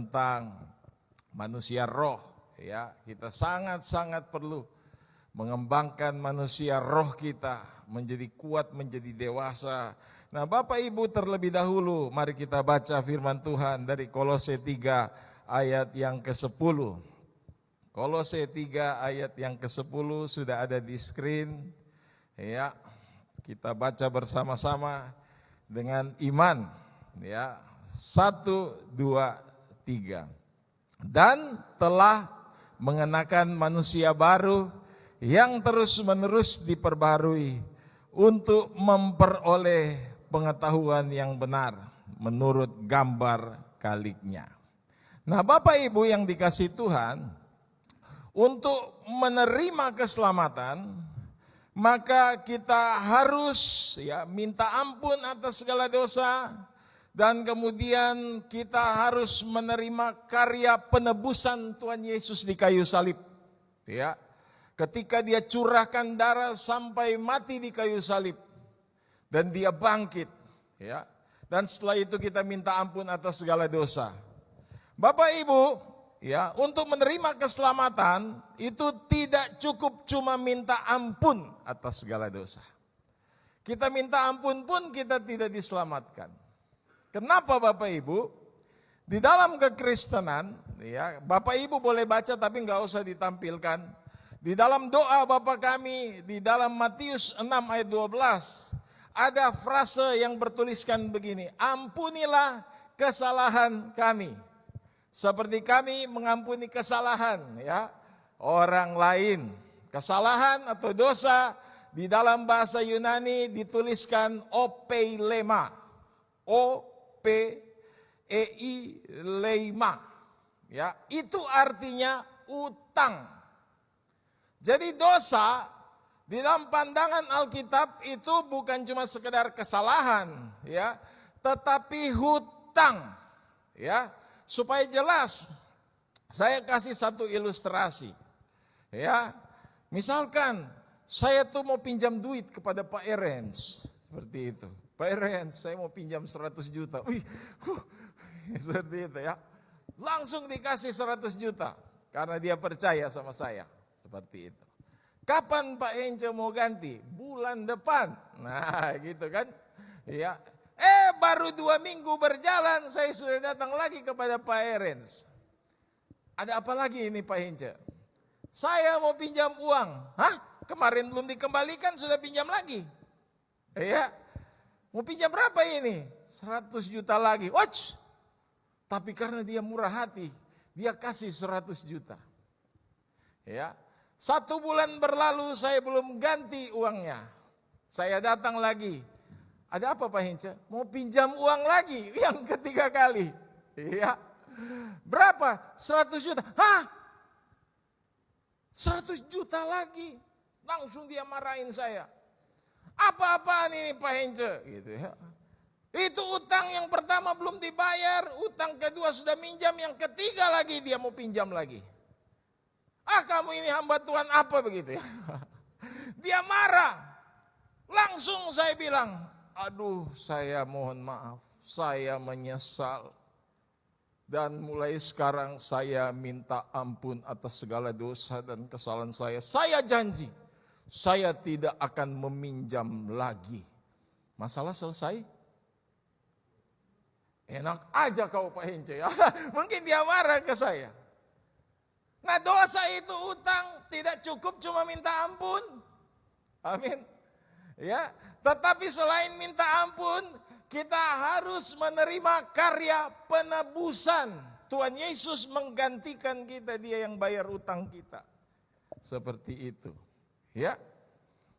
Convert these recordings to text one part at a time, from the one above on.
tentang manusia roh. Ya, kita sangat-sangat perlu mengembangkan manusia roh kita menjadi kuat, menjadi dewasa. Nah, Bapak Ibu terlebih dahulu mari kita baca firman Tuhan dari Kolose 3 ayat yang ke-10. Kolose 3 ayat yang ke-10 sudah ada di screen. Ya, kita baca bersama-sama dengan iman. Ya, 1, 2, 3. Dan telah mengenakan manusia baru yang terus-menerus diperbarui untuk memperoleh pengetahuan yang benar menurut gambar kaliknya. Nah, Bapak Ibu yang dikasihi Tuhan, untuk menerima keselamatan maka kita harus minta ampun atas segala dosa. Dan kemudian kita harus menerima karya penebusan Tuhan Yesus di kayu salib. Ya, ketika dia curahkan darah sampai mati di kayu salib dan dia bangkit. Ya, dan setelah itu kita minta ampun atas segala dosa. Bapak Ibu, ya, untuk menerima keselamatan itu tidak cukup cuma minta ampun atas segala dosa. Kita minta ampun pun kita tidak diselamatkan. Kenapa Bapak Ibu? Di dalam kekristenan, ya, Bapak Ibu boleh baca tapi nggak usah ditampilkan. Di dalam doa Bapa kami, di dalam Matius 6 ayat 12, ada frase yang bertuliskan begini, ampunilah kesalahan kami, seperti kami mengampuni kesalahan orang lain. Kesalahan atau dosa di dalam bahasa Yunani dituliskan opeilema. Leima. Ya, itu artinya utang. Jadi dosa di dalam pandangan Alkitab itu bukan cuma sekedar kesalahan, ya, tetapi hutang. Ya, supaya jelas, saya kasih satu ilustrasi. Ya, misalkan saya tuh mau pinjam duit kepada Pak Erens, seperti itu. Pak Erens, saya mau pinjam 100 juta. Seperti itu ya. Langsung dikasih 100 juta karena dia percaya sama saya. Seperti itu. Kapan Pak Hence mau ganti? Bulan depan. Nah, gitu kan? Ya. Baru 2 minggu berjalan saya sudah datang lagi kepada Pak Erens. Ada apa lagi ini Pak Hence? Saya mau pinjam uang. Hah? Kemarin belum dikembalikan sudah pinjam lagi. Ya. Mau pinjam berapa ini? 100 juta lagi. Watch. Tapi karena dia murah hati, dia kasih 100 juta. Ya. 1 bulan berlalu saya belum ganti uangnya. Saya datang lagi. Ada apa Pak Hence? Mau pinjam uang lagi yang ketiga kali. Ya. Berapa? 100 juta. Hah? 100 juta lagi. Langsung dia marahin saya. Apa-apaan ini Pak Hence? Gitu ya. Itu utang yang pertama belum dibayar, utang kedua sudah minjam, yang ketiga lagi dia mau pinjam lagi. Kamu ini hamba Tuhan apa begitu ya? Dia marah. Langsung saya bilang, aduh saya mohon maaf, saya menyesal. Dan mulai sekarang saya minta ampun atas segala dosa dan kesalahan saya. Saya janji. Saya tidak akan meminjam lagi. Masalah selesai? Enak aja kau Pak Hence ya. Mungkin dia marah ke saya. Nah, dosa itu utang, tidak cukup cuma minta ampun. Amin. Ya, tetapi selain minta ampun, kita harus menerima karya penebusan. Tuhan Yesus menggantikan kita, dia yang bayar utang kita. Seperti itu. Ya.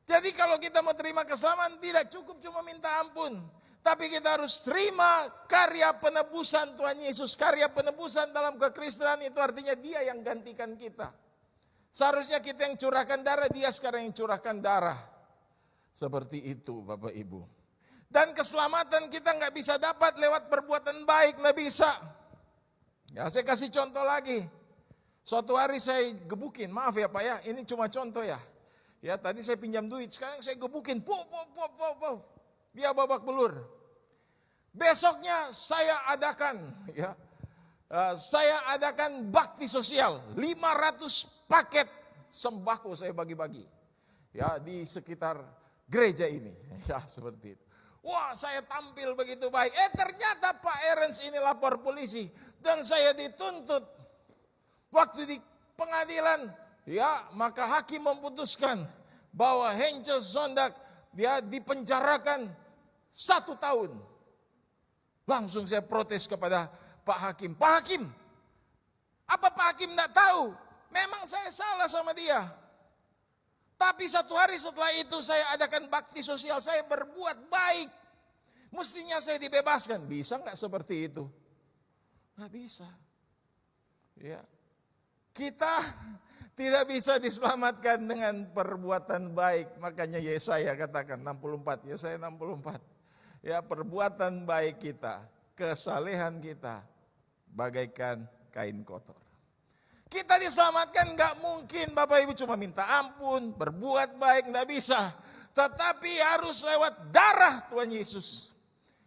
Jadi kalau kita mau terima keselamatan tidak cukup cuma minta ampun, tapi kita harus terima karya penebusan Tuhan Yesus. Karya penebusan dalam kekristenan itu artinya dia yang gantikan kita. Seharusnya kita yang curahkan darah, dia sekarang yang curahkan darah. Seperti itu Bapak Ibu. Dan keselamatan kita nggak bisa dapat lewat perbuatan baik, nggak bisa. Ya, saya kasih contoh lagi. Suatu hari saya gebukin, maaf ya Pak ya, ini cuma contoh ya. Ya, tadi saya pinjam duit, sekarang saya gebukin, dia babak belur. Besoknya saya adakan saya adakan bakti sosial. 500 paket sembako saya bagi-bagi. Ya, di sekitar gereja ini. Ya, seperti itu. Wah, saya tampil begitu baik. Ternyata Pak Ernst ini lapor polisi. Dan saya dituntut. Waktu di pengadilan, ya, maka hakim memutuskan bahwa Heinze Sondag dia dipenjarakan 1 tahun. Langsung saya protes kepada Pak Hakim. Pak Hakim, apa Pak Hakim tidak tahu? Memang saya salah sama dia. Tapi 1 hari setelah itu saya adakan bakti sosial, saya berbuat baik. Mestinya saya dibebaskan. Bisa nggak seperti itu? Nggak bisa. Ya. Kita tidak bisa diselamatkan dengan perbuatan baik. Makanya Yesaya katakan 64, Yesaya 64. Ya, perbuatan baik kita, kesalehan kita bagaikan kain kotor. Kita diselamatkan nggak mungkin Bapak Ibu cuma minta ampun, berbuat baik, nggak bisa. Tetapi harus lewat darah Tuhan Yesus.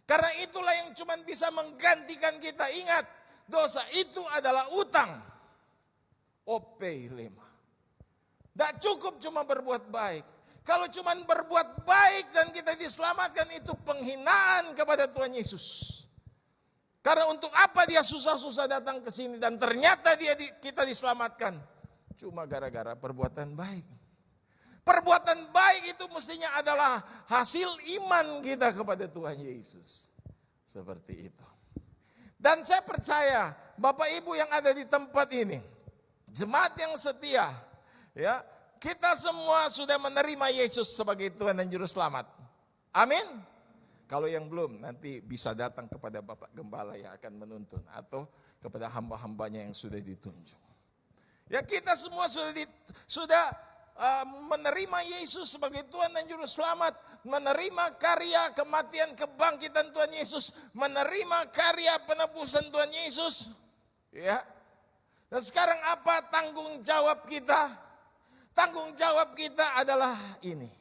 Karena itulah yang cuma bisa menggantikan kita. Ingat, dosa itu adalah utang. Opei lema. Tidak cukup cuma berbuat baik. Kalau cuma berbuat baik dan kita diselamatkan, itu penghinaan kepada Tuhan Yesus. Karena untuk apa dia susah-susah datang ke sini dan ternyata kita diselamatkan cuma gara-gara perbuatan baik. Perbuatan baik itu mestinya adalah hasil iman kita kepada Tuhan Yesus. Seperti itu. Dan saya percaya Bapak Ibu yang ada di tempat ini, jemaat yang setia, ya, kita semua sudah menerima Yesus sebagai Tuhan dan Juru Selamat. Amin. Kalau yang belum, nanti bisa datang kepada Bapak Gembala yang akan menuntun atau kepada hamba-hambanya yang sudah ditunjuk. Ya, kita semua sudah menerima Yesus sebagai Tuhan dan Juru Selamat, menerima karya kematian kebangkitan Tuhan Yesus, menerima karya penebusan Tuhan Yesus. Ya. Dan sekarang apa tanggung jawab kita? Tanggung jawab kita adalah ini.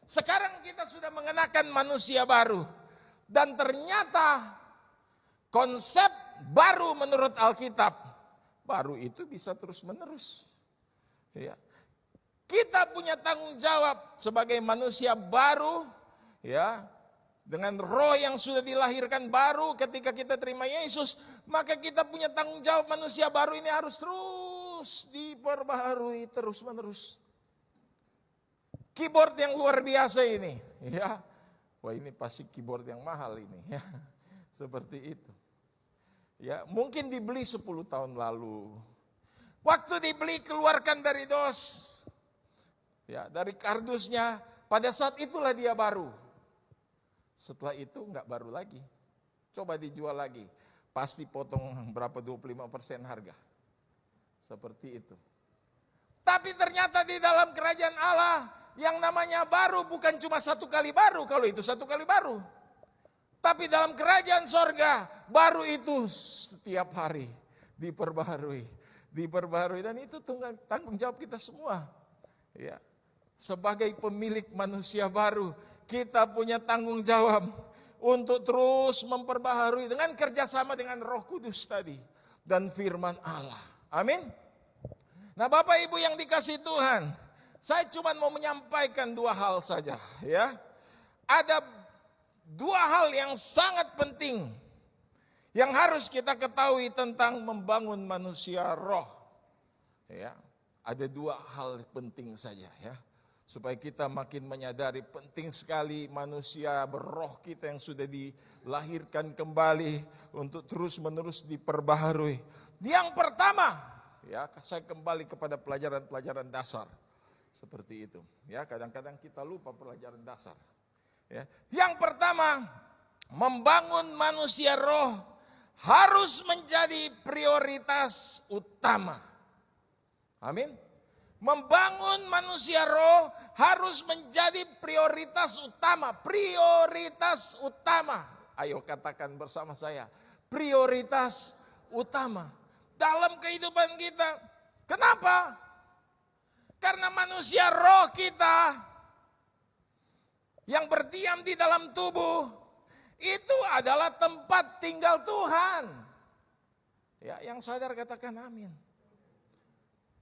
Sekarang kita sudah mengenakan manusia baru. Dan ternyata konsep baru menurut Alkitab. Baru itu bisa terus menerus. Ya. Kita punya tanggung jawab sebagai manusia baru. Ya. Dengan roh yang sudah dilahirkan baru ketika kita terima Yesus. Maka kita punya tanggung jawab manusia baru ini harus terus diperbaharui terus menerus. Keyboard yang luar biasa ini, ya, wah ini pasti keyboard yang mahal ini, ya, seperti itu. Ya, mungkin dibeli 10 tahun lalu. Waktu dibeli keluarkan dari dos, ya, dari kardusnya. Pada saat itulah dia baru. Setelah itu nggak baru lagi. Coba dijual lagi, pasti potong berapa 25% harga. Seperti itu. Tapi ternyata di dalam kerajaan Allah yang namanya baru bukan cuma 1 kali baru, kalau itu 1 kali baru. Tapi dalam kerajaan sorga, baru itu setiap hari diperbaharui. Dan itu tanggung jawab kita semua. Ya. Sebagai pemilik manusia baru, kita punya tanggung jawab untuk terus memperbaharui dengan kerjasama dengan Roh Kudus tadi. Dan firman Allah. Amin. Nah, Bapak Ibu yang dikasihi Tuhan, saya cuma mau menyampaikan 2 hal saja, ya. Ada 2 hal yang sangat penting yang harus kita ketahui tentang membangun manusia roh. Ya, ada 2 hal penting saja, ya. Supaya kita makin menyadari penting sekali manusia berroh kita yang sudah dilahirkan kembali untuk terus-menerus diperbaharui. Yang pertama, ya, saya kembali kepada pelajaran-pelajaran dasar. Seperti itu. Ya, kadang-kadang kita lupa pelajaran dasar. Ya. Yang pertama, membangun manusia roh harus menjadi prioritas utama. Amin. Membangun manusia roh harus menjadi prioritas utama. Prioritas utama. Ayo katakan bersama saya. Prioritas utama. Dalam kehidupan kita. Kenapa? Karena manusia roh kita yang berdiam di dalam tubuh itu adalah tempat tinggal Tuhan. Ya, yang sadar katakan amin.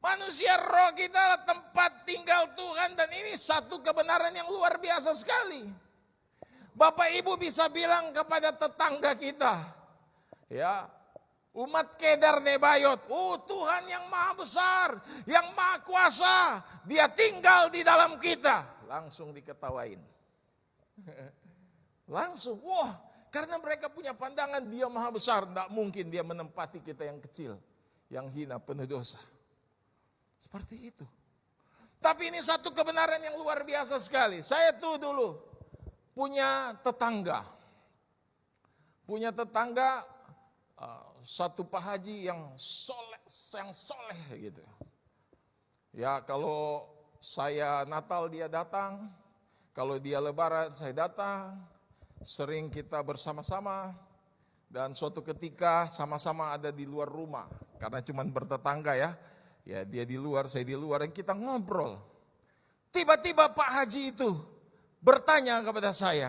Manusia roh kita adalah tempat tinggal Tuhan, dan ini satu kebenaran yang luar biasa sekali. Bapak Ibu bisa bilang kepada tetangga kita, ya, umat Kedar Nebayot, Tuhan yang maha besar, yang maha kuasa, dia tinggal di dalam kita. Langsung diketawain. Langsung, karena mereka punya pandangan dia maha besar, tidak mungkin dia menempati kita yang kecil, yang hina, penuh dosa. Seperti itu. Tapi ini satu kebenaran yang luar biasa sekali. Saya tuh dulu punya tetangga. Satu Pak Haji yang soleh gitu. Ya, kalau saya Natal dia datang, kalau dia Lebaran saya datang, sering kita bersama-sama, dan suatu ketika sama-sama ada di luar rumah, karena cuma bertetangga ya. Ya, dia di luar, saya di luar, dan kita ngobrol. Tiba-tiba Pak Haji itu bertanya kepada saya,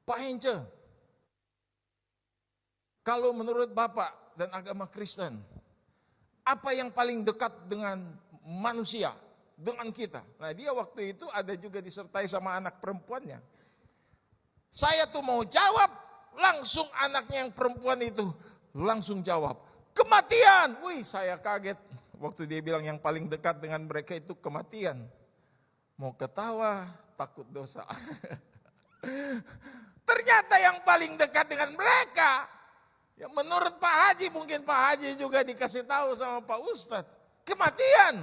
Pak Hence, kalau menurut Bapak dan agama Kristen, apa yang paling dekat dengan manusia, dengan kita? Nah, dia waktu itu ada juga disertai sama anak perempuannya. Saya tuh mau jawab, langsung anaknya yang perempuan itu langsung jawab, kematian. Wih, saya kaget waktu dia bilang yang paling dekat dengan mereka itu kematian. Mau ketawa, takut dosa. Ternyata yang paling dekat dengan mereka, ya menurut Pak Haji, mungkin Pak Haji juga dikasih tahu sama Pak Ustadz, kematian.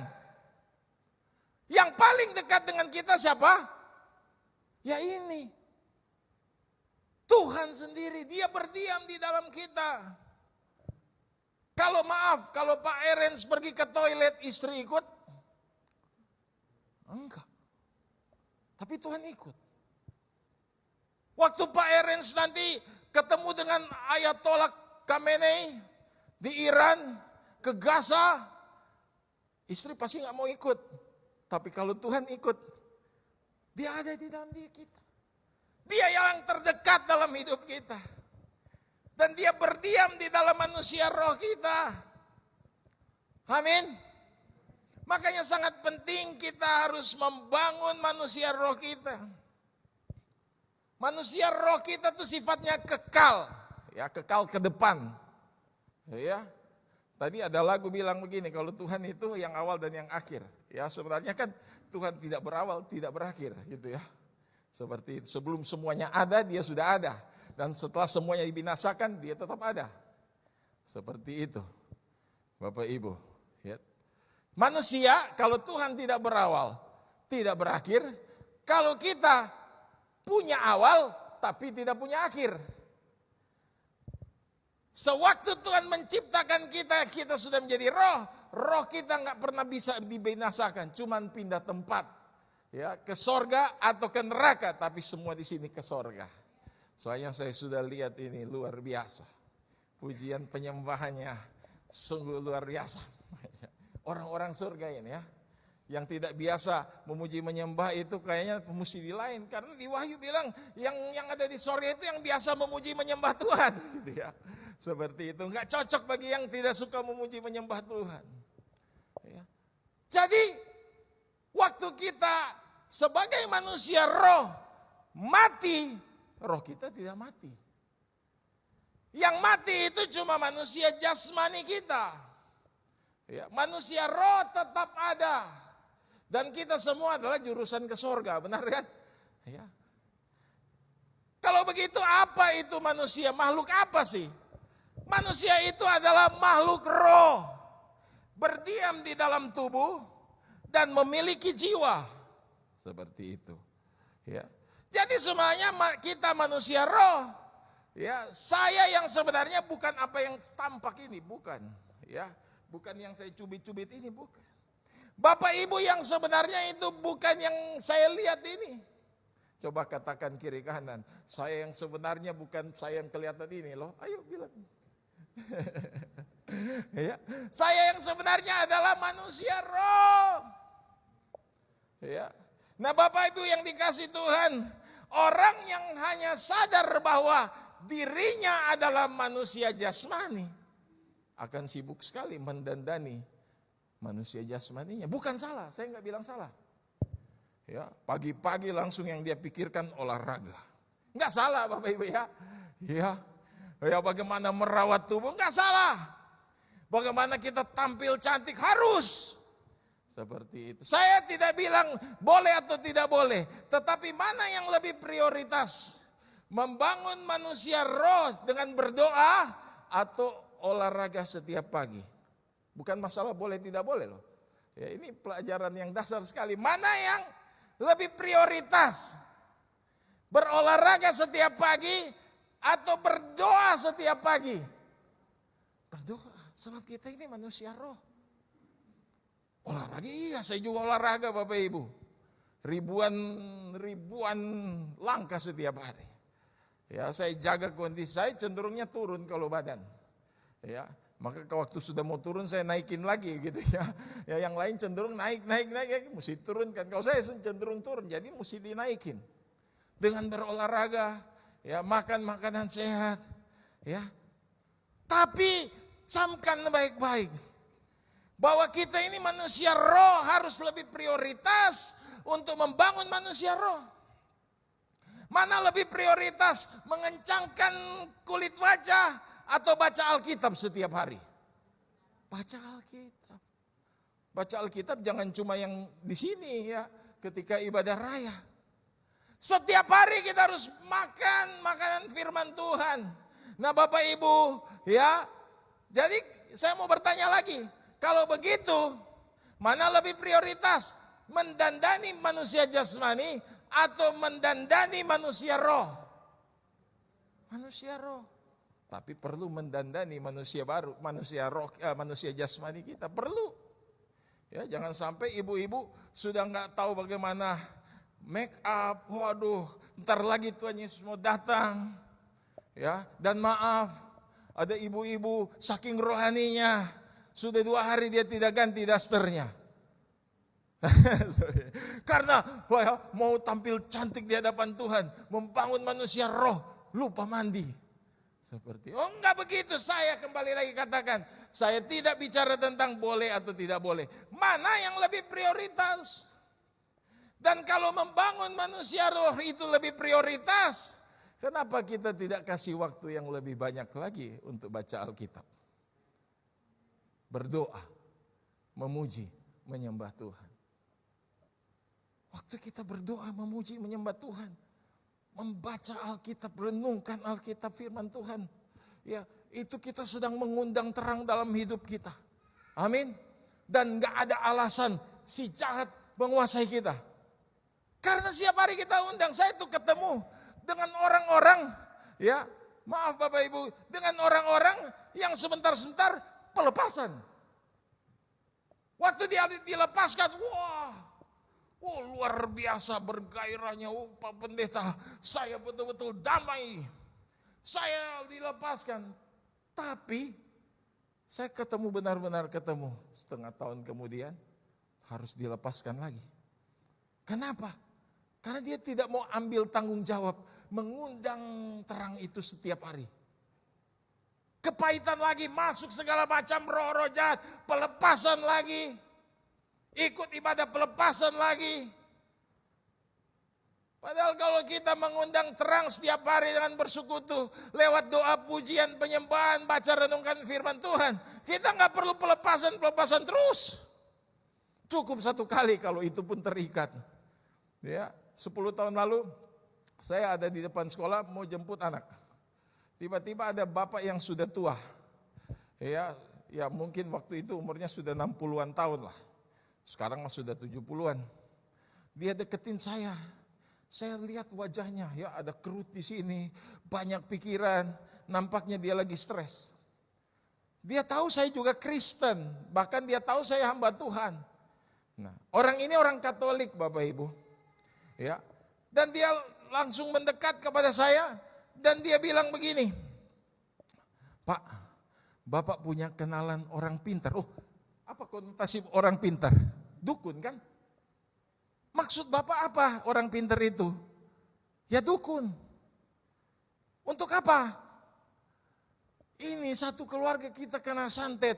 Yang paling dekat dengan kita siapa? Ya ini, Tuhan sendiri, dia berdiam di dalam kita. Kalau maaf, kalau Pak Erens pergi ke toilet, istri ikut? Enggak. Tapi Tuhan ikut. Waktu Pak Erens nanti ketemu dengan Ayatollah Khamenei di Iran, ke Gaza, istri pasti nggak mau ikut. Tapi kalau Tuhan ikut, dia ada di dalam diri kita. Dia yang terdekat dalam hidup kita. Dan dia berdiam di dalam manusia roh kita. Amin. Makanya sangat penting kita harus membangun manusia roh kita. Manusia roh kita itu sifatnya kekal. Ya, kekal ke depan. Ya. Tadi ada lagu bilang begini, kalau Tuhan itu yang awal dan yang akhir. Ya, sebenarnya kan Tuhan tidak berawal, tidak berakhir gitu ya. Seperti itu. Sebelum semuanya ada, dia sudah ada. Dan setelah semuanya dibinasakan, dia tetap ada. Seperti itu, Bapak Ibu. Ya. Manusia, kalau Tuhan tidak berawal, tidak berakhir. Kalau kita punya awal, tapi tidak punya akhir. Sewaktu Tuhan menciptakan kita, kita sudah menjadi roh. Roh kita nggak pernah bisa dibinasakan, cuman pindah tempat. Ya, ke sorga atau ke neraka, tapi semua di sini ke sorga. Soalnya saya sudah lihat ini luar biasa. Pujian penyembahannya sungguh luar biasa. Orang-orang surga ini ya. Yang tidak biasa memuji menyembah itu kayaknya mesti di lain. Karena di Wahyu bilang yang ada di sorga itu yang biasa memuji menyembah Tuhan. Gitu ya. Seperti itu. Enggak cocok bagi yang tidak suka memuji menyembah Tuhan. Ya. Jadi waktu kita sebagai manusia roh mati, roh kita tidak mati. Yang mati itu cuma manusia jasmani kita. Ya, manusia roh tetap ada. Dan kita semua adalah jurusan ke sorga, benar kan? Ya. Kalau begitu apa itu manusia? Makhluk apa sih? Manusia itu adalah makhluk roh. Berdiam di dalam tubuh dan memiliki jiwa. Seperti itu. Ya. Jadi sebenarnya kita manusia roh, ya, saya yang sebenarnya bukan apa yang tampak ini, bukan, ya, bukan yang saya cubit-cubit ini, bukan. Bapak Ibu yang sebenarnya itu bukan yang saya lihat ini. Coba katakan kiri kanan, saya yang sebenarnya bukan saya yang kelihatan ini loh. Ayo bilang. Ya, saya yang sebenarnya adalah manusia roh. Ya. Nah, Bapak Ibu yang dikasih Tuhan, orang yang hanya sadar bahwa dirinya adalah manusia jasmani, akan sibuk sekali mendandani manusia jasmaninya. Bukan salah, saya nggak bilang salah. Ya, pagi-pagi langsung yang dia pikirkan olahraga. Nggak salah Bapak Ibu ya. Ya, bagaimana merawat tubuh nggak salah. Bagaimana kita tampil cantik harus seperti itu. Saya tidak bilang boleh atau tidak boleh, tetapi mana yang lebih prioritas? Membangun manusia roh dengan berdoa atau olahraga setiap pagi? Bukan masalah boleh tidak boleh loh. Ya, ini pelajaran yang dasar sekali. Mana yang lebih prioritas? Berolahraga setiap pagi atau berdoa setiap pagi? Berdoa, sebab kita ini manusia roh. Olahraga, iya saya juga olahraga Bapak Ibu. Ribuan langkah setiap hari. Ya, saya jaga kondisi, saya cenderungnya turun kalau badan. Ya, maka waktu sudah mau turun saya naikin lagi gitu ya. Ya, yang lain cenderung naik, mesti turunkan. Kalau saya cenderung turun, jadi mesti dinaikin. Dengan berolahraga, ya, makan makanan sehat, ya. Tapi camkan baik-baik bahwa kita ini manusia roh harus lebih prioritas untuk membangun manusia roh. Mana lebih prioritas, mengencangkan kulit wajah atau baca Alkitab setiap hari? Baca Alkitab. Baca Alkitab jangan cuma yang di sini ya, ketika ibadah raya. Setiap hari kita harus makan makanan firman Tuhan. Nah Bapak Ibu ya, jadi saya mau bertanya lagi, kalau begitu mana lebih prioritas, mendandani manusia jasmani atau mendandani manusia roh? Manusia roh. Tapi perlu mendandani manusia baru, manusia roh, manusia jasmani kita perlu. Ya, jangan sampai ibu-ibu sudah nggak tahu bagaimana make up. Waduh, ntar lagi Tuhan Yesus mau datang. Ya, dan maaf, ada ibu-ibu saking rohaninya sudah 2 hari dia tidak ganti dasternya. Karena mau tampil cantik di hadapan Tuhan, membangun manusia roh, lupa mandi. Seperti, oh enggak begitu, saya kembali lagi katakan, saya tidak bicara tentang boleh atau tidak boleh. Mana yang lebih prioritas? Dan kalau membangun manusia roh itu lebih prioritas, kenapa kita tidak kasih waktu yang lebih banyak lagi untuk baca Alkitab? Berdoa, memuji, menyembah Tuhan. Waktu kita berdoa, memuji, menyembah Tuhan, membaca Alkitab, renungkan Alkitab firman Tuhan, ya, itu kita sedang mengundang terang dalam hidup kita. Amin. Dan gak ada alasan si jahat menguasai kita. Karena setiap hari kita undang, saya tuh ketemu dengan orang-orang, ya, maaf Bapak Ibu, dengan orang-orang yang sebentar-sebentar pelepasan. Waktu dia dilepaskan, oh luar biasa bergairahnya, Pak Pendeta, saya betul-betul damai, saya dilepaskan. Tapi saya ketemu, benar-benar ketemu, setengah tahun kemudian harus dilepaskan lagi. Kenapa? Karena dia tidak mau ambil tanggung jawab, mengundang terang itu setiap hari. Kepahitan lagi, masuk segala macam roh-roh jahat, pelepasan lagi. Ikut ibadah pelepasan lagi. Padahal kalau kita mengundang terang setiap hari dengan bersekutu, lewat doa, pujian, penyembahan, baca renungkan firman Tuhan, kita nggak perlu pelepasan terus. Cukup 1 kali kalau itu pun terikat. Ya, 10 tahun lalu saya ada di depan sekolah mau jemput anak. Tiba-tiba ada bapak yang sudah tua. Ya mungkin waktu itu umurnya sudah 60-an tahun lah. Sekarang mah sudah 70-an. Dia deketin saya. Saya lihat wajahnya, ya ada kerut di sini, banyak pikiran, nampaknya dia lagi stres. Dia tahu saya juga Kristen, bahkan dia tahu saya hamba Tuhan. Nah, orang ini orang Katolik Bapak Ibu. Ya. Dan dia langsung mendekat kepada saya dan dia bilang begini, "Pak, Bapak punya kenalan orang pintar." Oh, apa konotasi orang pintar? Dukun kan? Maksud Bapak apa orang pintar itu? Ya dukun. Untuk apa? Ini satu keluarga kita kena santet.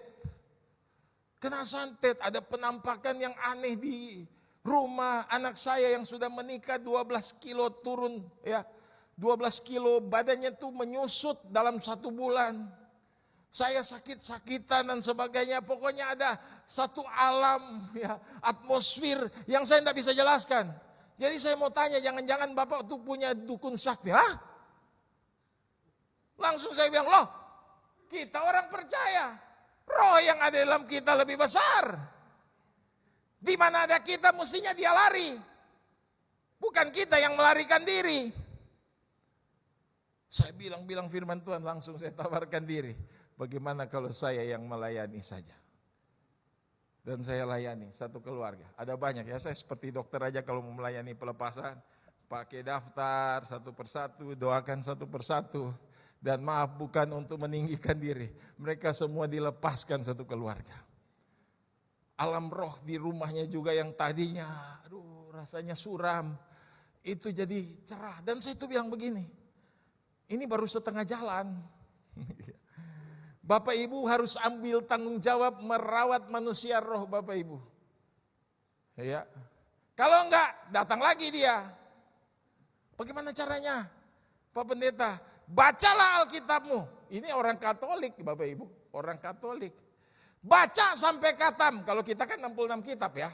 Kena santet, ada penampakan yang aneh di rumah. Anak saya yang sudah menikah 12 kilo turun, ya. 12 kilo badannya tuh menyusut dalam 1 bulan. Saya sakit-sakitan dan sebagainya. Pokoknya ada satu alam, ya, atmosfer yang saya tidak bisa jelaskan. Jadi saya mau tanya, jangan-jangan Bapak tuh punya dukun sakti? Hah? Langsung saya bilang, loh, kita orang percaya. Roh yang ada dalam kita lebih besar. Di mana ada kita mestinya dia lari. Bukan kita yang melarikan diri. Saya bilang firman Tuhan, langsung saya tawarkan diri. Bagaimana kalau saya yang melayani saja? Dan saya layani satu keluarga. Ada banyak ya, saya seperti dokter aja kalau mau melayani pelepasan. Pakai daftar satu persatu, doakan satu persatu. Dan maaf, bukan untuk meninggikan diri. Mereka semua dilepaskan satu keluarga. Alam roh di rumahnya juga yang tadinya aduh rasanya suram. Itu jadi cerah. Dan saya tuh bilang begini, ini baru setengah jalan. Bapak Ibu harus ambil tanggung jawab merawat manusia roh Bapak Ibu. Ya. Kalau enggak, datang lagi dia. Bagaimana caranya? Pak Pendeta, bacalah Alkitabmu. Ini orang Katolik Bapak Ibu, orang Katolik. Baca sampai khatam. Kalau kita kan 66 kitab ya.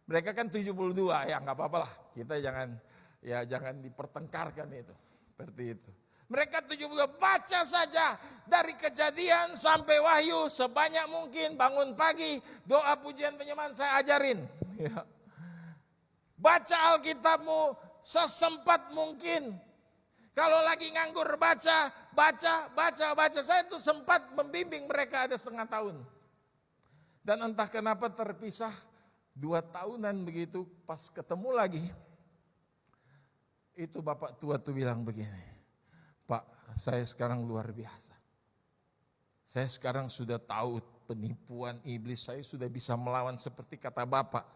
Mereka kan 72, ya enggak apa-apa lah. Kita jangan dipertengkarkan itu. Seperti itu. Mereka 72, baca saja dari Kejadian sampai Wahyu sebanyak mungkin, bangun pagi, doa pujian penyembahan saya ajarin. Ya. Baca Alkitabmu sesempat mungkin. Kalau lagi nganggur baca. Saya tuh sempat membimbing mereka ada setengah tahun. Dan entah kenapa terpisah 2 tahunan begitu, pas ketemu lagi. Itu bapak tua tuh bilang begini, Pak, saya sekarang luar biasa. Saya sekarang sudah tahu penipuan iblis, saya sudah bisa melawan seperti kata Bapak.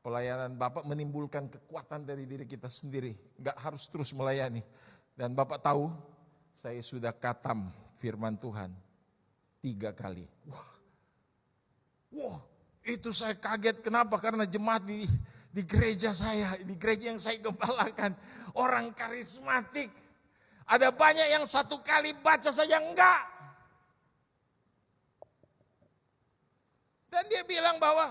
Pelayanan Bapak menimbulkan kekuatan dari diri kita sendiri, enggak harus terus melayani. Dan Bapak tahu, saya sudah khatam firman Tuhan 3 kali. Wah, itu saya kaget. Kenapa? Karena jemaat di gereja saya, di gereja yang saya gembalakan, orang karismatik. Ada banyak yang 1 kali baca saja enggak. Dan dia bilang bahwa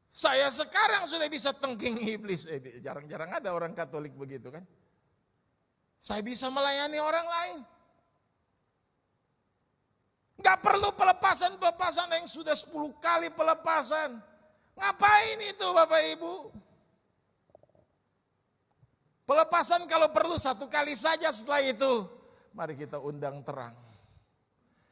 saya sekarang sudah bisa tengking iblis. Jarang-jarang ada orang Katolik begitu kan. Saya bisa melayani orang lain. Enggak perlu pelepasan yang sudah 10 kali pelepasan. Ngapain itu Bapak Ibu? Pelepasan kalau perlu 1 kali saja, setelah itu mari kita undang terang.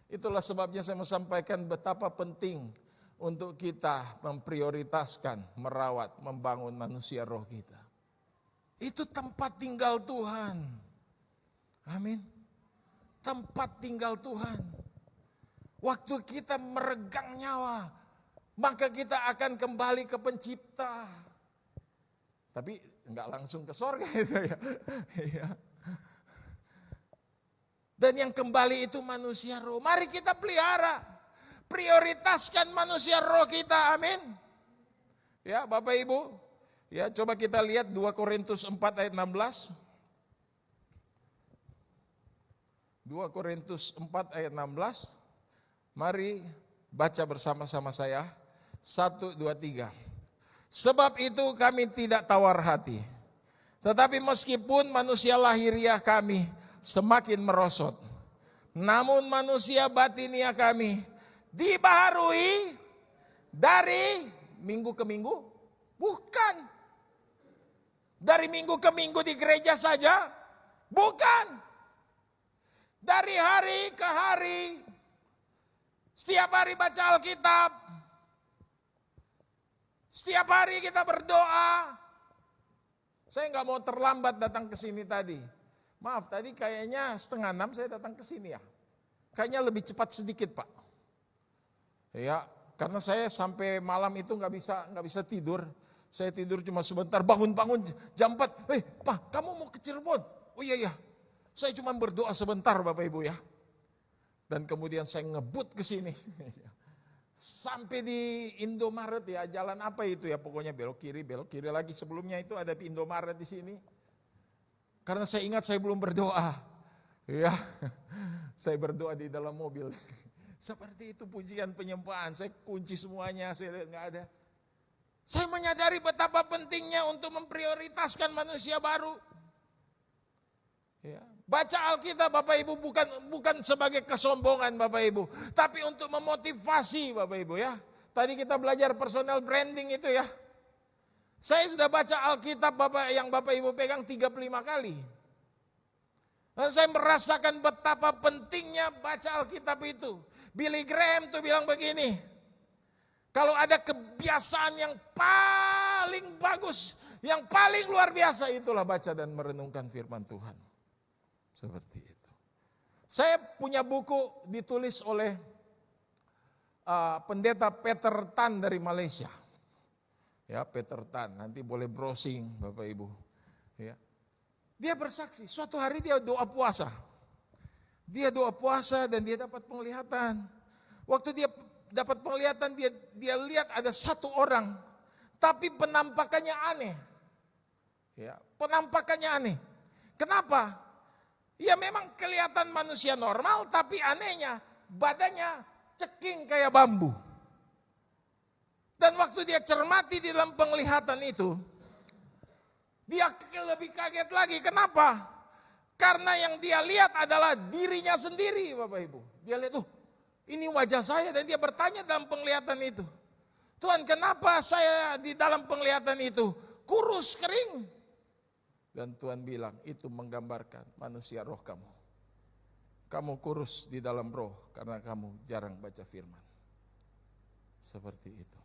Itulah sebabnya saya mau sampaikan betapa penting untuk kita memprioritaskan, merawat, membangun manusia roh kita. Itu tempat tinggal Tuhan. Amin. Tempat tinggal Tuhan. Waktu kita meregang nyawa, maka kita akan kembali ke pencipta. Tapi enggak langsung ke sorga itu ya. Dan yang kembali itu manusia roh. Mari kita pelihara. Prioritaskan manusia roh kita. Amin. Ya Bapak Ibu. Ya coba kita lihat 2 Korintus 4 ayat 16. 2 Korintus 4 ayat 16. Mari baca bersama-sama saya. 1, 2, 3. Sebab itu kami tidak tawar hati. Tetapi meskipun manusia lahiriah kami semakin merosot, namun manusia batiniah kami dibaharui dari minggu ke minggu. Bukan. Dari minggu ke minggu di gereja saja. Bukan. Dari hari ke hari. Setiap hari baca Alkitab. Setiap hari kita berdoa. Saya nggak mau terlambat datang ke sini tadi. Maaf, tadi kayaknya 5:30 saya datang ke sini ya. Kayaknya lebih cepat sedikit Pak. Ya, karena saya sampai malam itu nggak bisa tidur. Saya tidur cuma sebentar, bangun jam 4. Pak, kamu mau ke Cirebon? Oh iya. Saya cuma berdoa sebentar Bapak Ibu ya. Dan kemudian saya ngebut ke sini. Sampai di Indomaret ya, jalan apa itu ya, pokoknya belok kiri lagi. Sebelumnya itu ada Indomaret di sini. Karena saya ingat saya belum berdoa. Ya, saya berdoa di dalam mobil. Seperti itu pujian penyembahan, saya kunci semuanya, saya lihat nggak ada. Saya menyadari betapa pentingnya untuk memprioritaskan manusia baru. Ya. Baca Alkitab Bapak Ibu bukan sebagai kesombongan Bapak Ibu, tapi untuk memotivasi Bapak Ibu ya. Tadi kita belajar personal branding itu ya. Saya sudah baca Alkitab yang Bapak Ibu pegang 35 kali. Dan saya merasakan betapa pentingnya baca Alkitab itu. Billy Graham tuh bilang begini, kalau ada kebiasaan yang paling bagus, yang paling luar biasa, itulah baca dan merenungkan firman Tuhan. Seperti itu. Saya punya buku ditulis oleh pendeta Peter Tan dari Malaysia. Ya, Peter Tan, nanti boleh browsing Bapak Ibu. Ya. Dia bersaksi, suatu hari dia doa puasa. Dia doa puasa dan dia dapat penglihatan. Waktu dia dapat penglihatan, dia lihat ada satu orang, tapi penampakannya aneh. Ya, penampakannya aneh. Kenapa? Ya memang kelihatan manusia normal, tapi anehnya badannya ceking kayak bambu. Dan waktu dia cermati di dalam penglihatan itu, dia lebih kaget lagi. Kenapa? Karena yang dia lihat adalah dirinya sendiri Bapak Ibu. Dia lihat, ini wajah saya, dan dia bertanya dalam penglihatan itu, Tuhan, kenapa saya di dalam penglihatan itu kurus kering? Dan Tuhan bilang, itu menggambarkan manusia roh kamu. Kamu kurus di dalam roh karena kamu jarang baca firman. Seperti itu.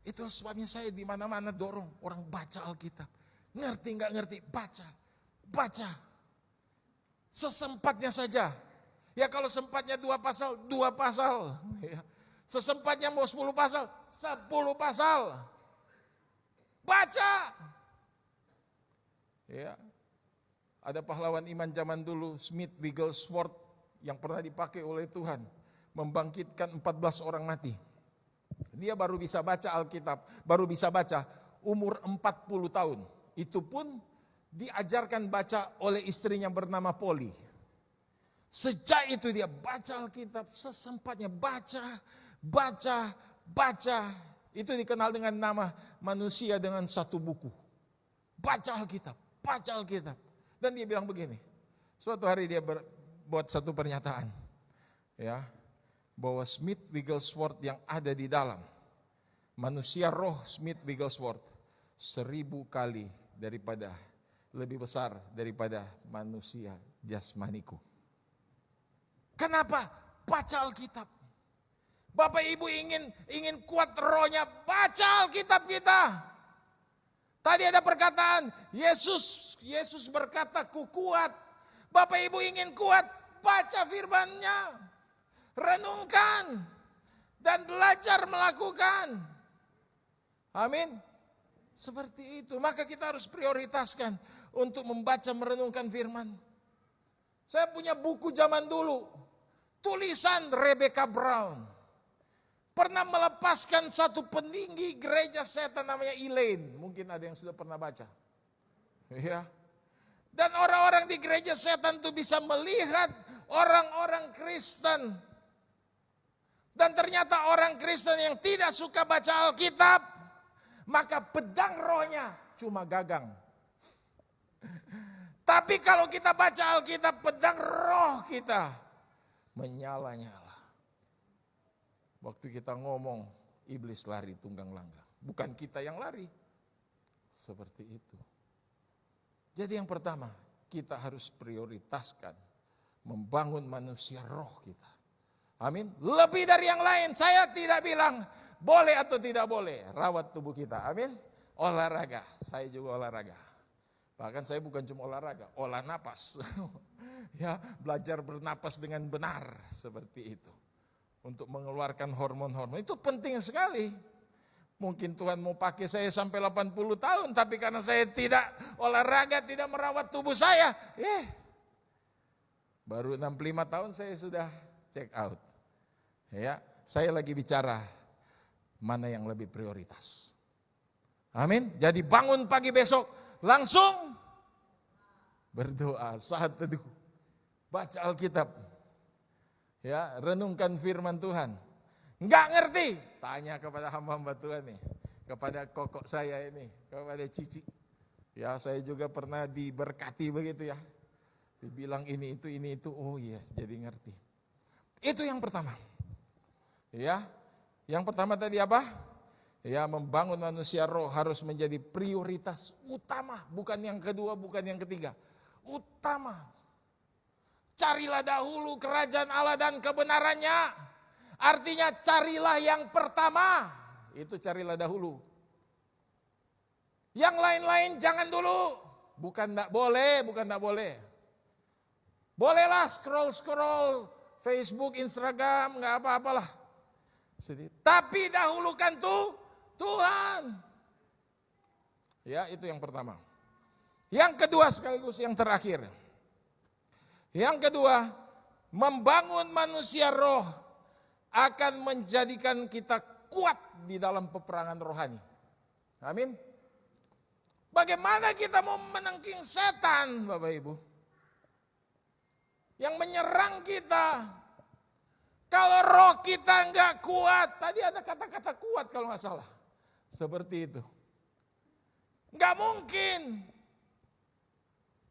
Itu sebabnya saya di mana-mana dorong orang baca Alkitab. Ngerti nggak ngerti, baca. Sesempatnya saja. Ya kalau sempatnya 2 pasal, 2 pasal. Ya. Sesempatnya mau 10 pasal, 10 pasal. Baca. Ya. Ada pahlawan iman zaman dulu, Smith Wigglesworth, yang pernah dipakai oleh Tuhan membangkitkan 14 orang mati. Dia baru bisa baca Alkitab, baru bisa baca umur 40 tahun. Itu pun diajarkan baca oleh istrinya bernama Polly. Sejak itu dia baca Alkitab sesempatnya, baca. Itu dikenal dengan nama manusia dengan satu buku. Baca Alkitab. Dan dia bilang begini, suatu hari dia buat satu pernyataan, ya, bahwa Smith Wigglesworth yang ada di dalam manusia roh Smith Wigglesworth 1000 kali lebih besar daripada manusia jasmaniku. Kenapa? Baca Alkitab. Bapak Ibu ingin kuat rohnya, baca Alkitab kita. Tadi ada perkataan, Yesus berkata, ku kuat. Bapak Ibu ingin kuat, baca firman-Nya. Renungkan dan belajar melakukan. Amin. Seperti itu. Maka kita harus prioritaskan untuk membaca, merenungkan firman. Saya punya buku zaman dulu, tulisan Rebecca Brown. Pernah melepaskan satu peninggi gereja setan namanya Elaine. Mungkin ada yang sudah pernah baca. Ya. Dan orang-orang di gereja setan itu bisa melihat orang-orang Kristen. Dan ternyata orang Kristen yang tidak suka baca Alkitab, maka pedang rohnya cuma gagang. Tapi kalau kita baca Alkitab, pedang roh kita menyala-nyala. Waktu kita ngomong, iblis lari tunggang langgang. Bukan kita yang lari. Seperti itu. Jadi yang pertama, kita harus prioritaskan membangun manusia roh kita. Amin. Lebih dari yang lain, saya tidak bilang boleh atau tidak boleh rawat tubuh kita. Amin. Olahraga, saya juga olahraga. Bahkan saya bukan cuma olahraga, olah napas. Ya, belajar bernapas dengan benar, seperti itu. Untuk mengeluarkan hormon-hormon, itu penting sekali. Mungkin Tuhan mau pakai saya sampai 80 tahun, tapi karena saya tidak olahraga, tidak merawat tubuh saya, baru 65 tahun saya sudah check out. Ya, saya lagi bicara mana yang lebih prioritas. Amin. Jadi bangun pagi besok langsung berdoa, saat teduh, baca Alkitab. Ya, renungkan firman Tuhan. Enggak ngerti, tanya kepada hamba-hamba Tuhan nih, kepada kokok saya ini, kepada Cici. Ya, saya juga pernah diberkati begitu ya. Dibilang ini itu, oh iya, jadi ngerti. Itu yang pertama. Ya, yang pertama tadi apa? Ya, membangun manusia roh harus menjadi prioritas utama, bukan yang kedua, bukan yang ketiga. Utama. Carilah dahulu kerajaan Allah dan kebenarannya. Artinya carilah yang pertama, itu carilah dahulu. Yang lain-lain jangan dulu. Bukan enggak boleh, bukan enggak boleh. Bolehlah scroll Facebook, Instagram, enggak apa-apalah. Tapi dahulukan Tuhan. Ya, itu yang pertama. Yang kedua sekaligus yang terakhir. Yang kedua, membangun manusia roh akan menjadikan kita kuat di dalam peperangan rohani. Amin. Bagaimana kita mau menangking setan, Bapak Ibu? Yang menyerang kita. Kalau roh kita enggak kuat, tadi ada kata-kata kuat kalau enggak salah. Seperti itu. Enggak mungkin.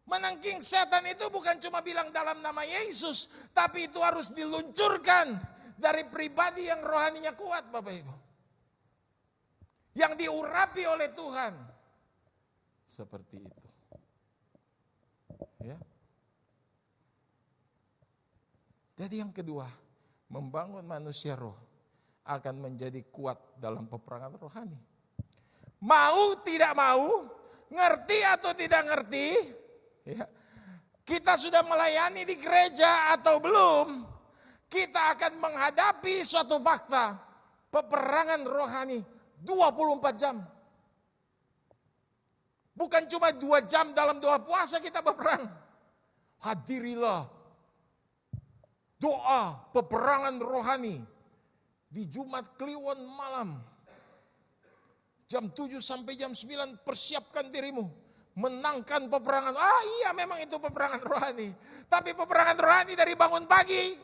Menangking setan itu bukan cuma bilang dalam nama Yesus, tapi itu harus diluncurkan dari pribadi yang rohaninya kuat, Bapak Ibu. Yang diurapi oleh Tuhan. Seperti itu. Ya. Jadi yang kedua, membangun manusia roh akan menjadi kuat dalam peperangan rohani. Mau tidak mau, ngerti atau tidak ngerti, ya, kita sudah melayani di gereja atau belum, kita akan menghadapi suatu fakta, peperangan rohani 24 jam. Bukan cuma 2 jam dalam doa puasa kita berperang. Hadirilah doa peperangan rohani di Jumat Kliwon malam. Jam 7 sampai jam 9 persiapkan dirimu. Menangkan peperangan. Iya memang itu peperangan rohani. Tapi peperangan rohani dari bangun pagi.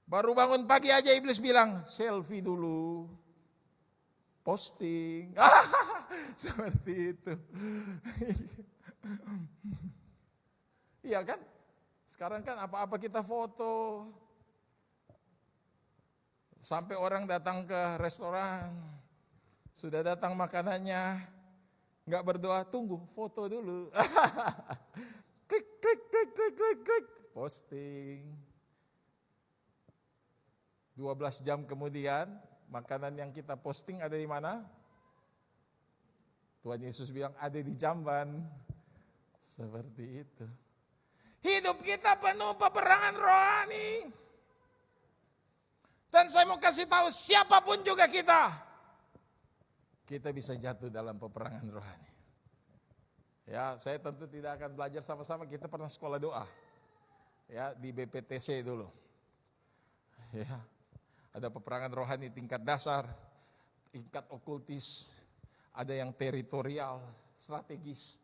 Baru bangun pagi aja iblis bilang, selfie dulu, posting, seperti itu. Iya kan? Sekarang kan apa-apa kita foto. Sampai orang datang ke restoran, sudah datang makanannya, nggak berdoa, tunggu, foto dulu. Klik, posting. 12 jam kemudian, makanan yang kita posting ada di mana? Tuhan Yesus bilang ada di jamban. Seperti itu. Hidup kita penuh peperangan rohani. Dan saya mau kasih tahu siapapun juga kita bisa jatuh dalam peperangan rohani. Ya, saya tentu tidak akan belajar sama-sama, kita pernah sekolah doa. Ya, di BPTC dulu. Ya. Ada peperangan rohani tingkat dasar, tingkat okultis, ada yang teritorial, strategis,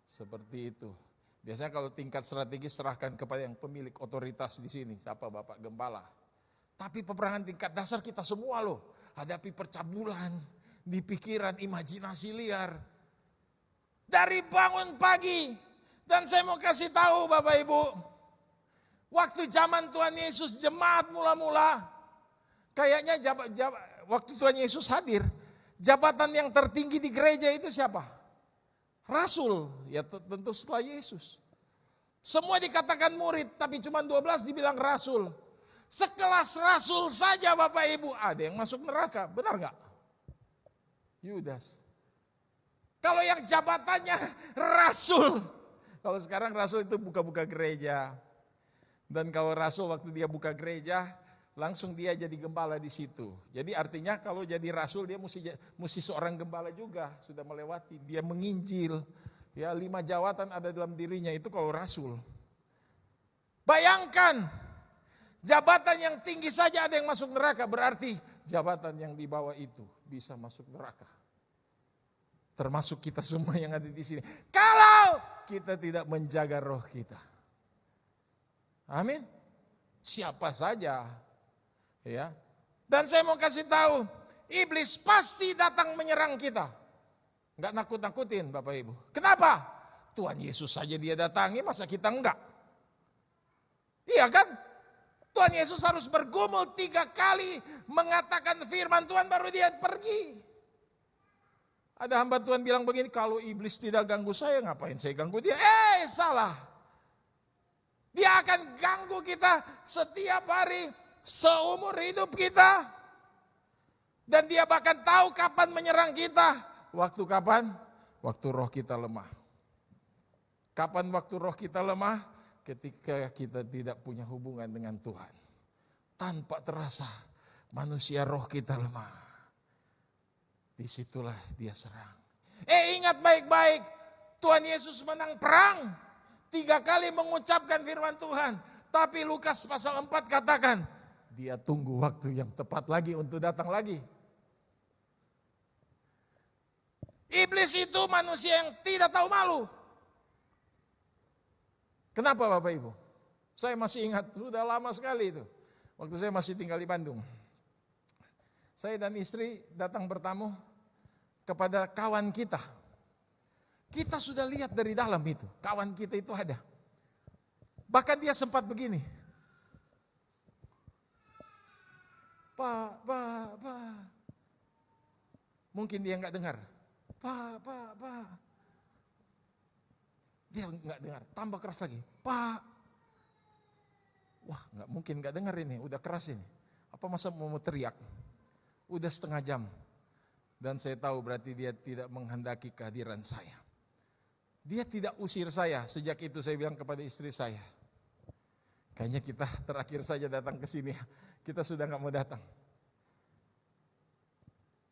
seperti itu. Biasanya kalau tingkat strategis serahkan kepada yang pemilik otoritas di sini, siapa Bapak Gembala. Tapi peperangan tingkat dasar kita semua loh, hadapi percabulan di pikiran, imajinasi liar. Dari bangun pagi, dan saya mau kasih tahu Bapak Ibu, waktu zaman Tuhan Yesus jemaat mula-mula, kayaknya waktu Tuhan Yesus hadir, jabatan yang tertinggi di gereja itu siapa? Rasul, ya tentu setelah Yesus. Semua dikatakan murid, tapi cuma 12 dibilang rasul. Sekelas rasul saja Bapak Ibu, ada yang masuk neraka, benar gak? Yudas. Kalau yang jabatannya rasul, kalau sekarang rasul itu buka-buka gereja. Dan kalau rasul waktu dia buka gereja, langsung dia jadi gembala di situ. Jadi artinya kalau jadi rasul dia mesti seorang gembala juga, sudah melewati. Dia menginjil, ya 5 jawatan ada dalam dirinya, itu kalau rasul. Bayangkan, jabatan yang tinggi saja ada yang masuk neraka, berarti jabatan yang di bawah itu bisa masuk neraka. Termasuk kita semua yang ada di sini. Kalau kita tidak menjaga roh kita. Amin. Siapa saja. Ya. Dan saya mau kasih tahu, iblis pasti datang menyerang kita. Enggak nakut-nakutin Bapak Ibu. Kenapa? Tuhan Yesus saja dia datangi, masa kita enggak? Iya kan? Tuhan Yesus harus bergumul 3 kali mengatakan firman Tuhan baru dia pergi. Ada hamba Tuhan bilang begini, kalau iblis tidak ganggu saya, ngapain saya ganggu dia? Salah. Dia akan ganggu kita setiap hari, seumur hidup kita. Dan dia bahkan tahu kapan menyerang kita. Waktu kapan? Waktu roh kita lemah. Kapan waktu roh kita lemah? Ketika kita tidak punya hubungan dengan Tuhan. Tanpa terasa manusia roh kita lemah. Disitulah dia serang. Ingat baik-baik, Tuhan Yesus menang perang. 3 kali mengucapkan firman Tuhan. Tapi Lukas pasal 4 katakan, dia tunggu waktu yang tepat lagi untuk datang lagi. Iblis itu manusia yang tidak tahu malu. Kenapa Bapak Ibu? Saya masih ingat, sudah lama sekali itu. Waktu saya masih tinggal di Bandung. Saya dan istri datang bertamu kepada kawan kita. Kita sudah lihat dari dalam itu, kawan kita itu ada. Bahkan dia sempat begini. Pak. Mungkin dia enggak dengar. Pak. Dia enggak dengar, tambah keras lagi. Pak. Wah, enggak mungkin enggak dengar ini, udah keras ini. Apa masa mau teriak? Udah setengah jam. Dan saya tahu berarti dia tidak menghendaki kehadiran saya. Dia tidak usir saya. Sejak itu saya bilang kepada istri saya, kayaknya kita terakhir saja datang ke sini. Kita sudah gak mau datang.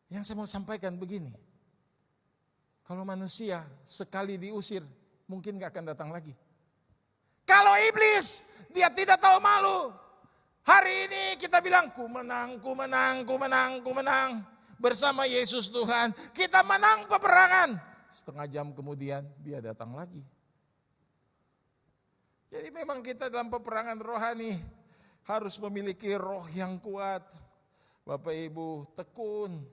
Yang saya mau sampaikan begini. Kalau manusia sekali diusir, mungkin gak akan datang lagi. Kalau iblis, dia tidak tahu malu. Hari ini kita bilang, ku menang. Bersama Yesus Tuhan, kita menang peperangan. Setengah jam kemudian dia datang lagi. Jadi memang kita dalam peperangan rohani harus memiliki roh yang kuat. Bapak Ibu, tekun.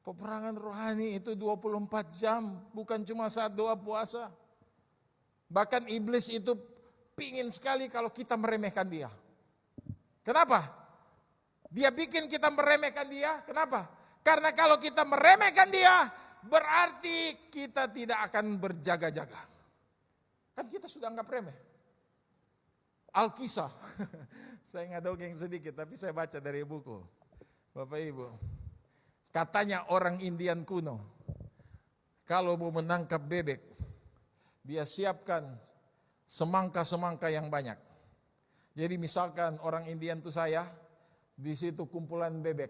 Peperangan rohani itu 24 jam, bukan cuma saat doa puasa. Bahkan iblis itu pingin sekali kalau kita meremehkan dia. Kenapa? Dia bikin kita meremehkan dia. Kenapa? Karena kalau kita meremehkan dia, berarti kita tidak akan berjaga-jaga. Kan kita sudah anggap remeh. Alkisah. Saya nggak dongeng sedikit, tapi saya baca dari buku. Bapak Ibu. Katanya orang Indian kuno, kalau mau menangkap bebek, dia siapkan semangka-semangka yang banyak. Jadi misalkan orang Indian itu saya, di situ kumpulan bebek.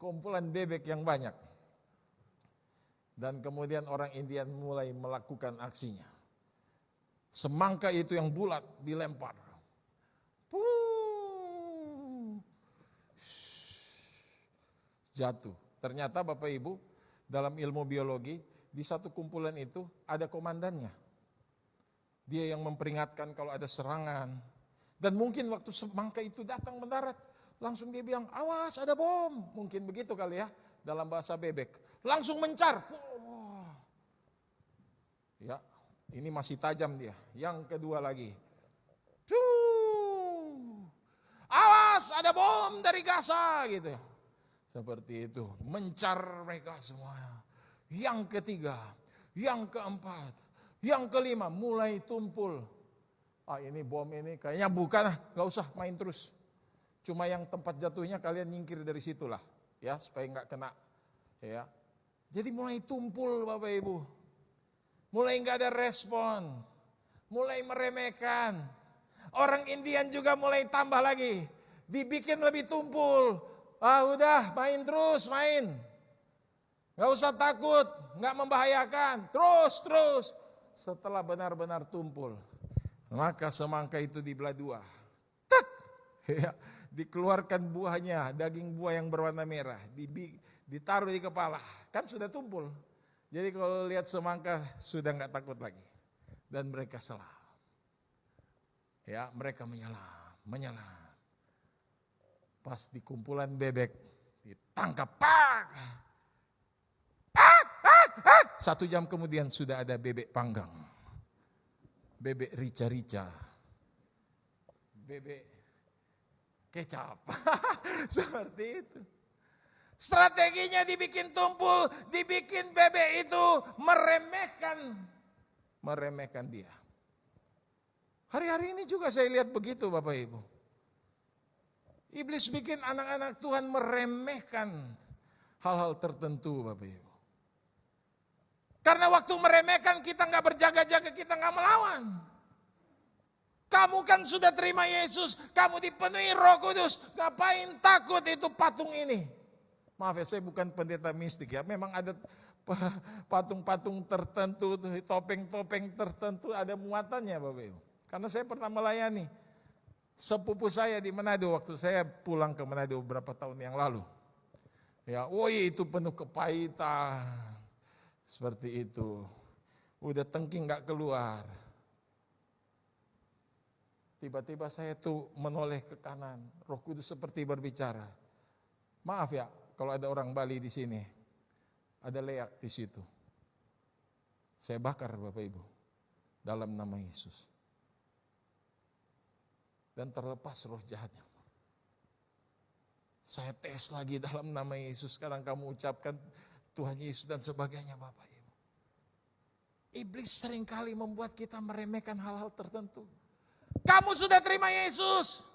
Kumpulan bebek yang banyak. Dan kemudian orang Indian mulai melakukan aksinya. Semangka itu yang bulat dilempar. Jatuh. Ternyata Bapak Ibu, dalam ilmu biologi, di satu kumpulan itu ada komandannya. Dia yang memperingatkan kalau ada serangan. Dan mungkin waktu semangka itu datang mendarat, langsung dia bilang, awas ada bom. Mungkin begitu kali ya, dalam bahasa bebek. Langsung mencar. Ya, ini masih tajam dia. Yang kedua lagi. Awas ada bom dari Gaza gitu. Seperti itu, mencar mereka semua. Yang ketiga, yang keempat, yang kelima mulai tumpul. Ini bom ini kayaknya bukan, gak usah main terus. Cuma yang tempat jatuhnya kalian nyingkir dari situlah, ya supaya nggak kena. Ya, jadi mulai tumpul Bapak Ibu, mulai nggak ada respon, mulai meremehkan. Orang Indian juga mulai tambah lagi. Dibikin lebih tumpul. Udah main terus, main. Gak usah takut, gak membahayakan. Terus. Setelah benar-benar tumpul, maka semangka itu dibelah dua. Tak! Ya, dikeluarkan buahnya, daging buah yang berwarna merah. Ditaruh di kepala. Kan sudah tumpul. Jadi kalau lihat semangka sudah gak takut lagi. Dan mereka selam. Ya, mereka menyelam. Pas di kumpulan bebek, ditangkap. Pak! 1 jam kemudian sudah ada bebek panggang. Bebek rica-rica. Bebek kecap. Seperti itu. Strateginya dibikin tumpul, dibikin bebek itu meremehkan dia. Hari-hari ini juga saya lihat begitu Bapak Ibu. Iblis bikin anak-anak Tuhan meremehkan hal-hal tertentu Bapak Ibu. Karena waktu meremehkan kita gak berjaga-jaga, kita gak melawan. Kamu kan sudah terima Yesus, kamu dipenuhi Roh Kudus, ngapain takut itu patung ini? Maaf ya, saya bukan pendeta mistik ya, memang ada patung-patung tertentu, topeng-topeng tertentu ada muatannya Bapak Ibu. Karena saya pernah melayani sepupu saya di Manado waktu saya pulang ke Manado beberapa tahun yang lalu. Ya, itu penuh kepahitan. Seperti itu. Udah tengking gak keluar. Tiba-tiba saya tuh menoleh ke kanan. Roh Kudus seperti berbicara. Maaf ya, kalau ada orang Bali di sini. Ada leak di situ. Saya bakar Bapak Ibu. Dalam nama Yesus. Dan terlepas roh jahatnya. Saya tes lagi dalam nama Yesus. Sekarang kamu ucapkan Tuhan Yesus dan sebagainya Bapak Ibu. Iblis seringkali membuat kita meremehkan hal-hal tertentu. Kamu sudah terima Yesus.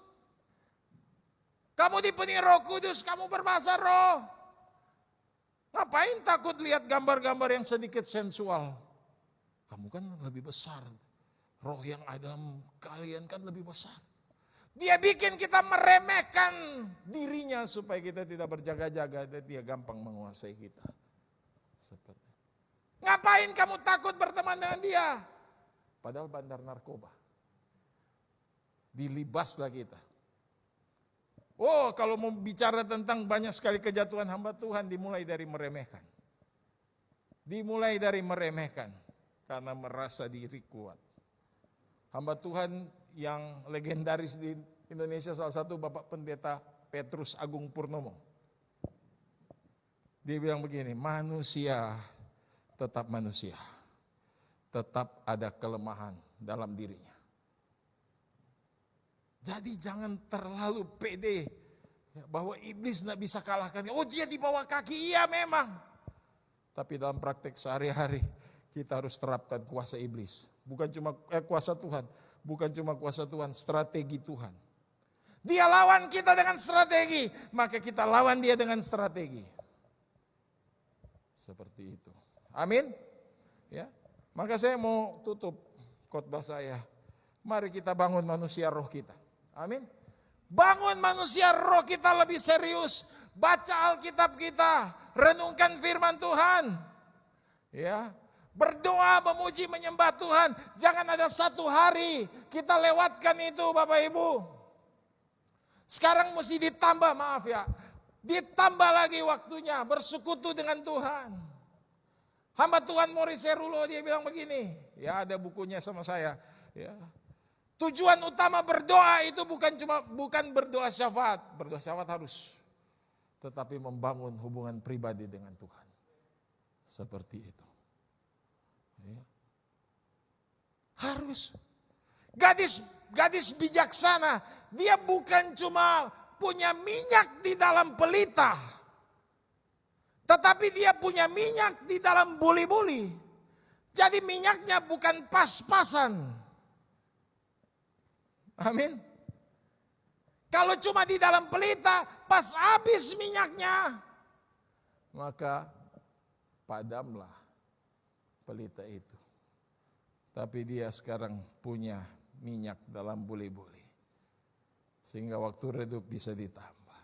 Kamu dipenuhi Roh Kudus, kamu berbahasa roh. Ngapain takut lihat gambar-gambar yang sedikit sensual? Kamu kan lebih besar. Roh yang ada dalam kalian kan lebih besar. Dia bikin kita meremehkan dirinya supaya kita tidak berjaga-jaga dan dia gampang menguasai kita. Seperti. Ngapain kamu takut berteman dengan dia? Padahal bandar narkoba. Dilibaslah kita. Kalau mau bicara tentang banyak sekali kejatuhan hamba Tuhan dimulai dari meremehkan. Dimulai dari meremehkan karena merasa diri kuat. Hamba Tuhan yang legendaris di Indonesia salah satu Bapak Pendeta Petrus Agung Purnomo. Dia bilang begini, manusia tetap manusia. Tetap ada kelemahan dalam dirinya. Jadi jangan terlalu pede bahwa iblis tidak bisa kalahkan. Dia di bawah kaki, iya memang. Tapi dalam praktek sehari-hari kita harus terapkan kuasa iblis. Bukan cuma kuasa Tuhan. Bukan cuma kuasa Tuhan, strategi Tuhan. Dia lawan kita dengan strategi, maka kita lawan dia dengan strategi. Seperti itu. Amin. Ya. Maka saya mau tutup khotbah saya. Mari kita bangun manusia roh kita. Amin. Bangun manusia roh kita lebih serius. Baca Alkitab kita, renungkan firman Tuhan. Ya. Berdoa, memuji, menyembah Tuhan. Jangan ada satu hari kita lewatkan itu Bapak Ibu. Sekarang mesti ditambah, maaf ya. Ditambah lagi waktunya bersekutu dengan Tuhan. Hamba Tuhan Morris Serulo dia bilang begini. Ya ada bukunya sama saya. Ya. Tujuan utama berdoa itu bukan berdoa syafaat. Berdoa syafaat harus. Tetapi membangun hubungan pribadi dengan Tuhan. Seperti itu. Ya. Harus. Gadis bijaksana. Dia bukan cuma punya minyak di dalam pelita. Tetapi dia punya minyak di dalam buli-buli. Jadi minyaknya bukan pas-pasan. Amin. Kalau cuma di dalam pelita, pas habis minyaknya, maka padamlah pelita itu. Tapi dia sekarang punya minyak dalam buli-buli. Sehingga waktu redup bisa ditambah.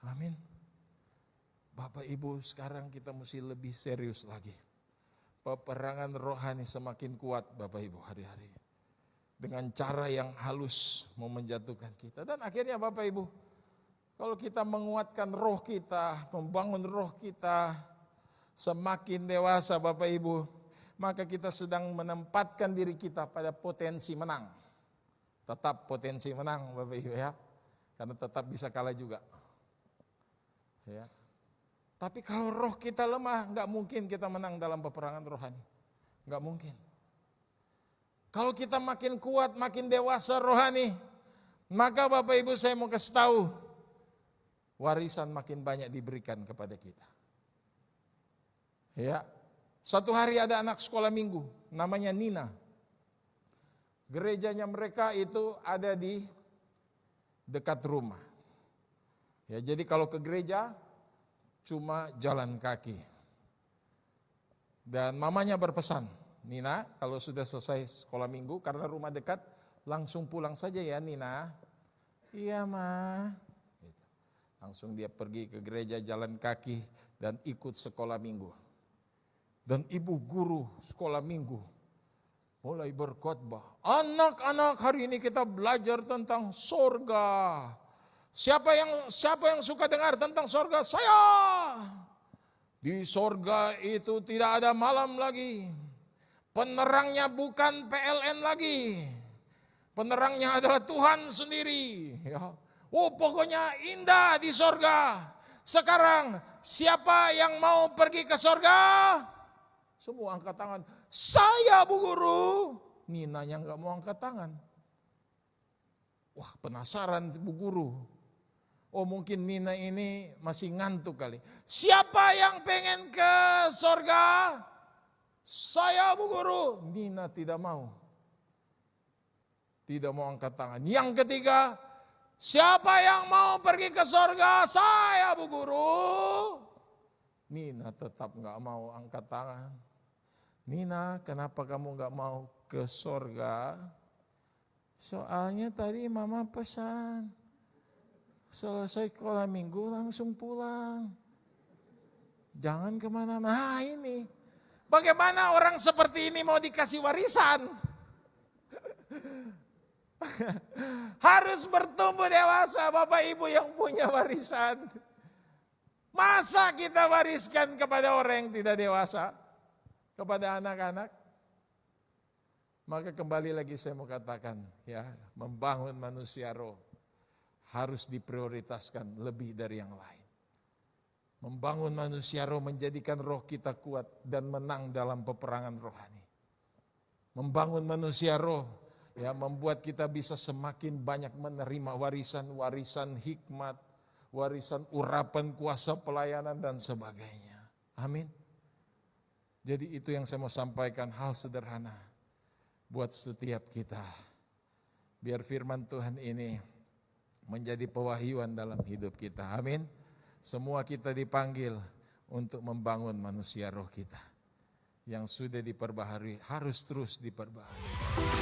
Amin. Bapak Ibu, sekarang kita mesti lebih serius lagi. Peperangan rohani semakin kuat Bapak Ibu hari-hari. Dengan cara yang halus mau menjatuhkan kita. Dan akhirnya Bapak Ibu, kalau kita menguatkan roh kita, membangun roh kita, semakin dewasa Bapak Ibu, maka kita sedang menempatkan diri kita pada potensi menang. Tetap potensi menang Bapak Ibu ya. Karena tetap bisa kalah juga. Ya. Tapi kalau roh kita lemah, enggak mungkin kita menang dalam peperangan rohani. Enggak mungkin. Kalau kita makin kuat, makin dewasa rohani, maka Bapak Ibu saya mau kasih tahu, warisan makin banyak diberikan kepada kita. Ya, suatu hari ada anak sekolah minggu, namanya Nina. Gerejanya mereka itu ada di dekat rumah. Ya, jadi kalau ke gereja cuma jalan kaki. Dan mamanya berpesan, Nina kalau sudah selesai sekolah minggu karena rumah dekat langsung pulang saja ya Nina. Iya ma. Langsung dia pergi ke gereja jalan kaki dan ikut sekolah minggu. Dan ibu guru sekolah minggu mulai berkhotbah. Anak-anak hari ini kita belajar tentang sorga. Siapa yang suka dengar tentang sorga? Saya. Di sorga itu tidak ada malam lagi. Penerangnya bukan PLN lagi. Penerangnya adalah Tuhan sendiri. Ya. Oh pokoknya indah di sorga. Sekarang siapa yang mau pergi ke sorga? Semua angkat tangan. Saya Bu Guru. Ninanya gak mau angkat tangan. Wah penasaran Bu Guru. Oh mungkin Nina ini masih ngantuk kali. Siapa yang pengen ke sorga? Saya Bu Guru. Nina tidak mau. Tidak mau angkat tangan. Yang ketiga, siapa yang mau pergi ke sorga? Saya Bu Guru. Nina tetap gak mau angkat tangan. Nina kenapa kamu gak mau ke sorga? Soalnya tadi mama pesan. Selesai sekolah minggu langsung pulang. Jangan kemana-mana. Nah ini. Bagaimana orang seperti ini mau dikasih warisan? Harus bertumbuh dewasa Bapak Ibu yang punya warisan. Masa kita wariskan kepada orang yang tidak dewasa? Kepada anak-anak? Maka kembali lagi saya mau katakan ya, membangun manusia roh harus diprioritaskan lebih dari yang lain. Membangun manusia roh menjadikan roh kita kuat dan menang dalam peperangan rohani. Membangun manusia roh ya membuat kita bisa semakin banyak menerima warisan hikmat, warisan urapan kuasa pelayanan dan sebagainya. Amin. Jadi itu yang saya mau sampaikan, hal sederhana buat setiap kita. Biar firman Tuhan ini menjadi pewahyuan dalam hidup kita. Amin. Semua kita dipanggil untuk membangun manusia roh kita. Yang sudah diperbaharui harus terus diperbaharui.